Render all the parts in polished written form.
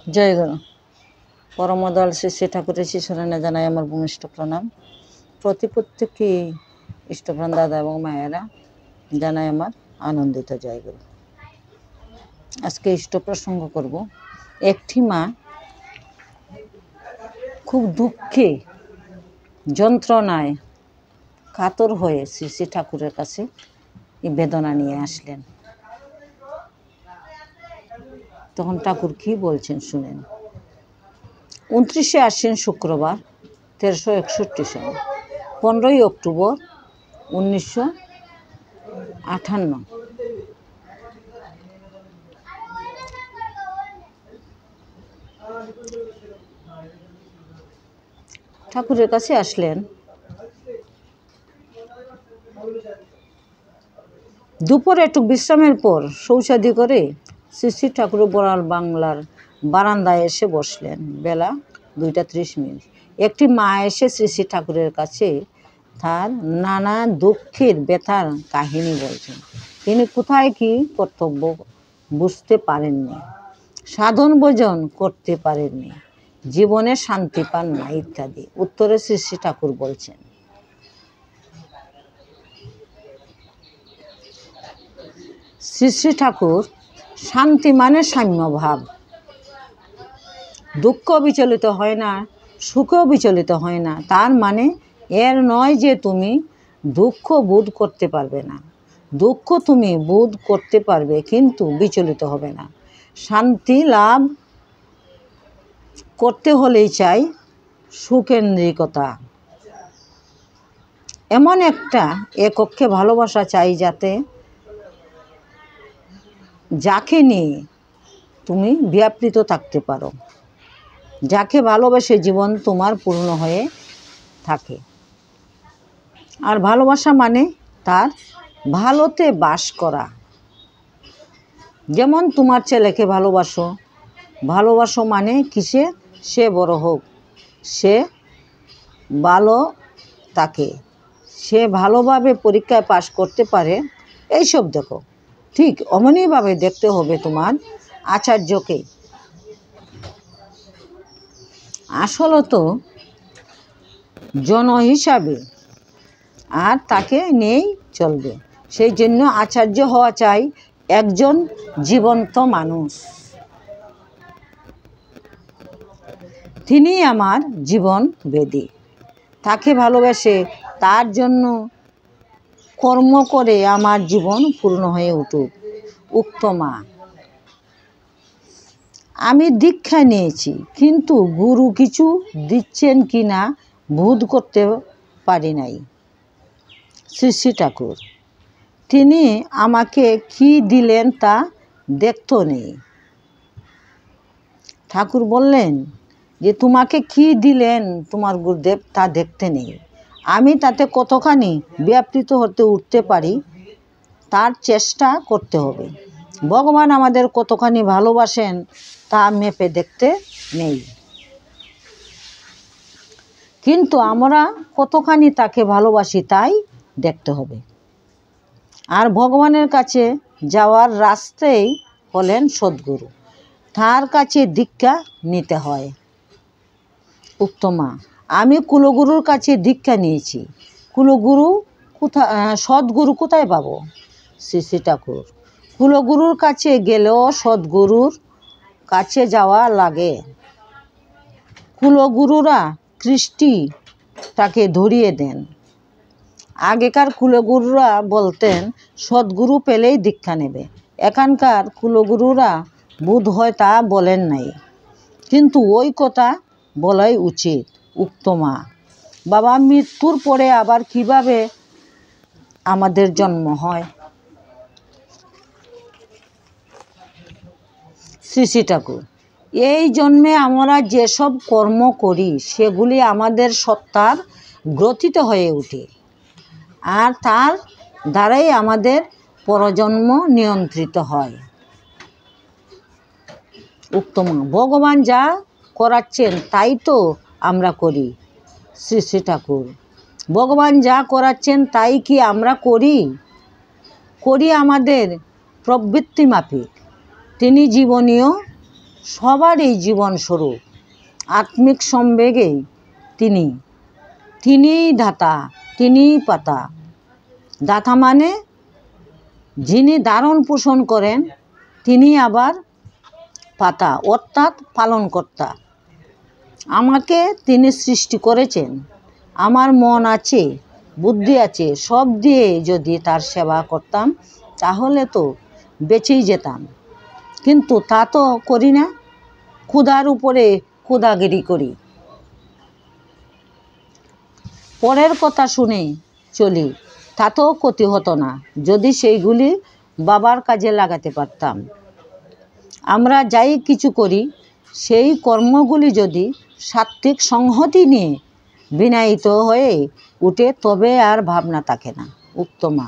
জয় গুরু। পরমদয়াল শ্রী শ্রী ঠাকুরের শিশুরানে জানাই আমার ভূমিষ্ঠ প্রণাম। প্রত্যেককে ইষ্টপ্রাণ দাদা এবং মায়েরা জানাই আমার আনন্দিত জয় গুরু। আজকে ইষ্ট প্রসঙ্গ করব। একটি মা খুব দুঃখে যন্ত্রণায় কাতর হয়ে শ্রী শ্রী ঠাকুরের কাছে এই বেদনা নিয়ে আসলেন। তখন ঠাকুর কি বলছেন শুনেন। 29শে আশ্বিন শুক্রবার 1361 সাল, 15ই অক্টোবর 1958। ঠাকুরের কাছে আসলেন। দুপুরে একটু বিশ্রামের পর শৌচাদি করে শ্রী শ্রী ঠাকুর বড়াল বাংলার বারান্দায় এসে বসলেন। বেলা 2:30। একটি মা এসে শ্রী শ্রী ঠাকুরের কাছে তার নানা দুঃখের ব্যথার কাহিনী বলছেন। তিনি কোথায় কি কর্তব্য বুঝতে পারেননি, সাধন ভোজন করতে পারেননি, জীবনে শান্তি পান না ইত্যাদি। উত্তরে শ্রী শ্রী ঠাকুর বলছেন, শ্রী শ্রী ঠাকুর, শান্তি মানে সাম্য ভাব। দুঃখ বিচলিত হয় না, সুখও বিচলিত হয় না। তার মানে এর নয় যে তুমি দুঃখ বোধ করতে পারবে না। দুঃখ তুমি বোধ করতে পারবে, কিন্তু বিচলিত হবে না। শান্তি লাভ করতে হলেই চাই সুকেন্দ্রিকতা। এমন একটা এককে ভালোবাসা চাই যাকে নিয়ে তুমি ব্যাপৃত থাকতে পারো, যাকে ভালোবেসে জীবন তোমার পূর্ণ হয়ে থাকে। আর ভালোবাসা মানে তার ভালোতে বাস করা। যেমন তোমার ছেলেকে ভালোবাসো মানে কিসে? সে বড় হোক, সে ভালো থাকে, সে ভালোভাবে পরীক্ষায় পাশ করতে পারে, এইসব দেখো। ঠিক অমনিভাবে দেখতে হবে তোমার আচার্যকে। আসলত জন হিসাবে, আর তাকে নিয়েই চলবে। সেই জন্য আচার্য হওয়া চাই একজন জীবন্ত মানুষ। তিনি আমার জীবন বেদী। তাকে ভালোবেসে তার জন্য কর্ম করে আমার জীবন পূর্ণ হয়ে উঠুক। উক্ত মা, আমি দীক্ষা নিয়েছি, কিন্তু গুরু কিছু দিচ্ছেন কি না বোধ করতে পারি নাই। শ্রী শ্রী ঠাকুর, তিনি আমাকে কি দিলেন তা দেখতে নেই। ঠাকুর বললেন যে তোমাকে কি দিলেন তোমার গুরুদেব তা দেখতে নেই। আমি তাতে কতখানি ব্যাপৃত হতে উঠতে পারি তার চেষ্টা করতে হবে। ভগবান আমাদের কতখানি ভালোবাসেন তা মেপে দেখতে নেই, কিন্তু আমরা কতখানি তাকে ভালোবাসি তাই দেখতে হবে। আর ভগবানের কাছে যাওয়ার রাস্তাই হলেন সদ্গুরু। তার কাছে দীক্ষা নিতে হয়। উক্ত মা, আমি কুলগুরুর কাছে দীক্ষা নিয়েছি। সদ্গুরু কোথায় পাবো? শ্রী শ্রী ঠাকুর, কুলগুরুর কাছে গেলেও সদ্গুরুর কাছে যাওয়া লাগে। কুলগুরুরা কৃষ্টি তাকে ধরিয়ে দেন। আগেকার কুলগুরুরা বলতেন সদ্গুরু পেলেই দীক্ষা নেবে। এখানকার কুলগুরুরা বোধ হয় তা বলেন নাই, কিন্তু ওই কথা বলাই উচিত। উক্ত মা, বাবা মৃত্যুর পরে আবার কিভাবে আমাদের জন্ম হয়? শ্রী শ্রী ঠাকুর, এই জন্মে আমরা যেসব কর্ম করি সেগুলি আমাদের সত্তার গ্রথিত হয়ে ওঠে, আর তার দ্বারাই আমাদের পরজন্ম নিয়ন্ত্রিত হয়। উত্তম, ভগবান যা করাচ্ছেন তাই তো আমরা করি। শ্রী শ্রী ঠাকুর, ভগবান যা করাচ্ছেন তাই কি আমরা করি আমাদের প্রবৃত্তি মাফিক। তিনি জীবনীয় সবারই জীবন স্বরূপ। আত্মিক সম্বেগেই তিনিই দাতা, তিনিই পাতা। দাতা মানে যিনি ধারণ পোষণ করেন, তিনি আবার পাতা অর্থাৎ পালনকর্তা। আমাকে তিনি সৃষ্টি করেছেন। আমার মন আছে, বুদ্ধি আছে, সব দিয়ে যদি তার সেবা করতাম তাহলে তো বেঁচেই যেতাম, কিন্তু তা তো করি না। ক্ষুধার উপরে ক্ষুধাগিরি করি। পরের কথা শুনে চলি, তাতেও ক্ষতি হতো না যদি সেইগুলি বাবার কাজে লাগাতে পারতাম। আমরা যাই কিছু করি, সেই কর্মগুলি যদি সাত্ত্বিক সংহতি নিয়ে বিনায়িত হয়ে উঠে তবে আর ভাবনা থাকে না। উত্তমা,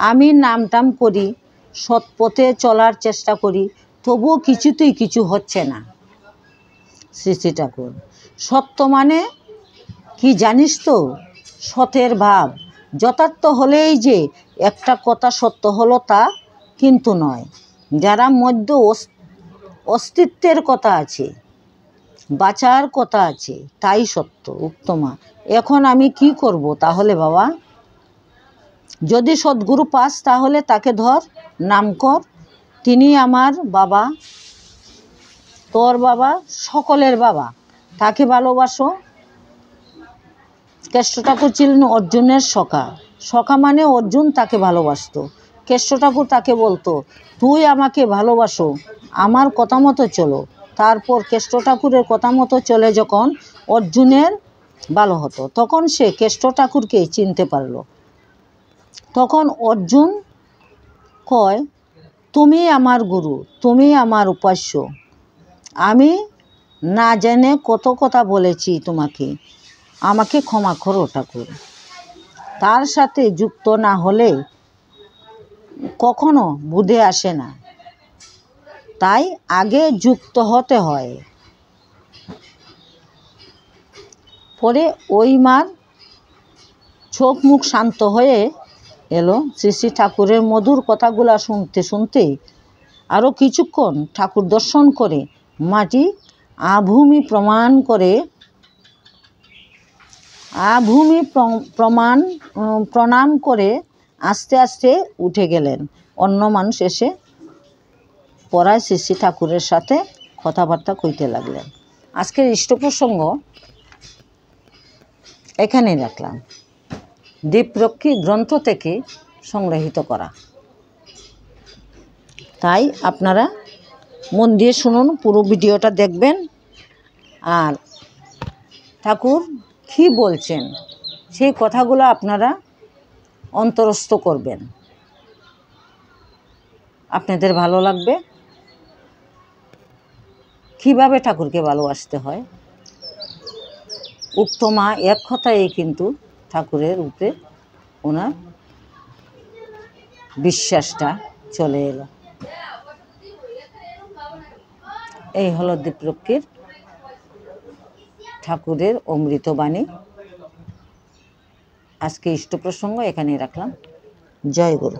আমি নামটাম করি, সৎপথে চলার চেষ্টা করি, তবুও কিছুতেই কিছু হচ্ছে না। শ্রী শ্রী ঠাকুর, সত্য মানে কি জানিস তো? সতের ভাব যথার্থ হলেই যে একটা কথা সত্য হলো তা কিন্তু নয়। যারা মধ্য অস্তিত্বের কথা আছে, বাঁচার কথা আছে, তাই সত্য। উত্তমা, এখন আমি কি করব তাহলে বাবা? যদি সদ্গুরু পাস তাহলে তাকে ধর, নাম কর। তিনি আমার বাবা, তোর বাবা, সকলের বাবা। তাকে ভালোবাসো। কেষ্ট ঠাকুর ছিলেন অর্জুনের সখা। সখা মানে অর্জুন তাকে ভালোবাসতো। কেষ্ট ঠাকুর তাকে বলতো, তুই আমাকে ভালোবাসো, আমার কথা মতো চলো। তারপর কেষ্ট ঠাকুরের কথা মতো চলে যখন অর্জুনের ভালো হতো, তখন সে কেষ্ট ঠাকুরকে চিনতে পারল। তখন অর্জুন কয়, তুমি আমার গুরু, তুমি আমার উপাস্য। আমি না জেনে কত কথা বলেছি তোমাকে, আমাকে ক্ষমা করো ঠাকুর। তার সাথে যুক্ত না হলে কখনো বুঝে আসে না, তাই আগে যুক্ত হতে হয়। পরে ওই মার চোখ মুখ শান্ত হয়ে এলো। শ্রী শ্রী ঠাকুরের মধুর কথাগুলা শুনতে শুনতে আরও কিছুক্ষণ ঠাকুর দর্শন করে মাটি আভূমি প্রণাম করে আস্তে আস্তে উঠে গেলেন। অন্য মানুষ এসে পড়ায় শ্রী শ্রী ঠাকুরের সাথে কথাবার্তা কইতে লাগলেন। আজকের ইষ্টপ্রসঙ্গ এখানেই রাখলাম। দীপরক্ষী গ্রন্থ থেকে সংগ্রহীত করা, তাই আপনারা মন দিয়ে শুনুন, পুরো ভিডিওটা দেখবেন। আর ঠাকুর কী বলছেন সেই কথাগুলো আপনারা অন্তরস্থ করবেন, আপনাদের ভালো লাগবে। কিভাবে ঠাকুরকে ভালোবাসতে হয়, উত্তমা এক কথায় কিন্তু ঠাকুরের উপরে ওনার বিশ্বাসটা চলে এলো। এই হলো দীপরক্ষীর ঠাকুরের অমৃতবাণী। আজকে ইষ্টপ্রসঙ্গ এখানেই রাখলাম। জয় গুরু।